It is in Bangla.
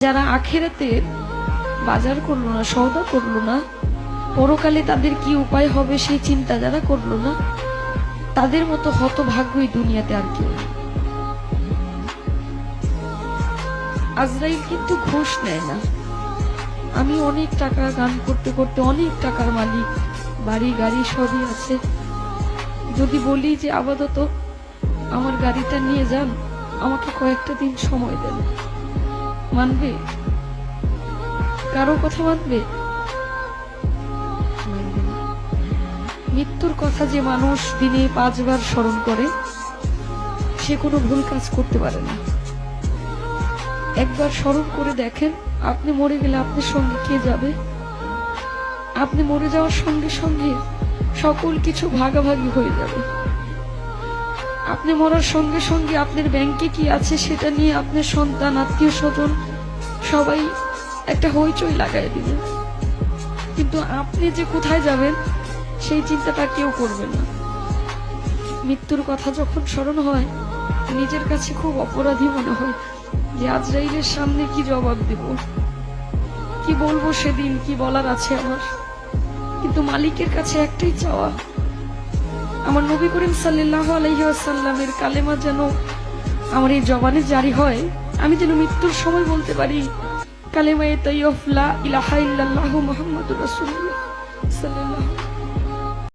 যারা আখেরাতে বাজার করলো না, সওদা করলো না, পরকালে তাদের কি উপায় হবে সেই চিন্তা যারা করলো না, তাদের মতো হতভাগ্যই দুনিয়াতে আর কেউ নেই। আজরাইল কিন্তু ঘুষ নেয় না। আমি অনেক টাকা গান করতে করতে অনেক টাকার মালিক, বাড়ি গাড়ি সবই আছে, যদি বলি যে আপাতত আমার গাড়িটা নিয়ে যান, আমাকে কয়েকটা দিন সময় দেন, মানবে? কারো কথা মানবে? মৃত্যুর কথা যে মানুষ দিনে 5 বার স্মরণ করে, সে কোনো ভুল কাজ করতে পারে না। একবার স্মরণ করে দেখেন, আপনি মরে গেলে আপনার সঙ্গে কে যাবে? আপনি মরে যাওয়ার সঙ্গে সঙ্গে সকল কিছু ভাগাভাগি হয়ে যাবে। আপনি মরার সঙ্গে সঙ্গে আপনার ব্যাংকে কি আছে সেটা নিয়ে আপনার সন্তান, আত্মীয় স্বজন সবাই একটা হইচই লাগাই দিবে, কিন্তু আপনি যে কোথায় যাবেন সেই চিন্তাটা কেউ করবে না। মৃত্যুর কথা যখন স্মরণ হয়, নিজের কাছে খুব অপরাধী মনে হয় যে আজরাইলের সামনে কি জবাব দেব, কি বলবো সেদিন, কি বলার আছে আমার। কিন্তু মালিকের কাছে একটাই চাওয়া, আমার নবী করিম সাল্লাল্লাহু আলাইহি ওয়াসাল্লামের কালেমা যেন আমার এই জবানে জারি হয়, আমি যেন মৃত্যুর সময় বলতে পারি কালেমায়ে তাইয়্যিবা লা ইলাহা ইল্লাল্লাহু মুহাম্মাদুর রাসূলুল্লাহ সাল্লাল্লাহু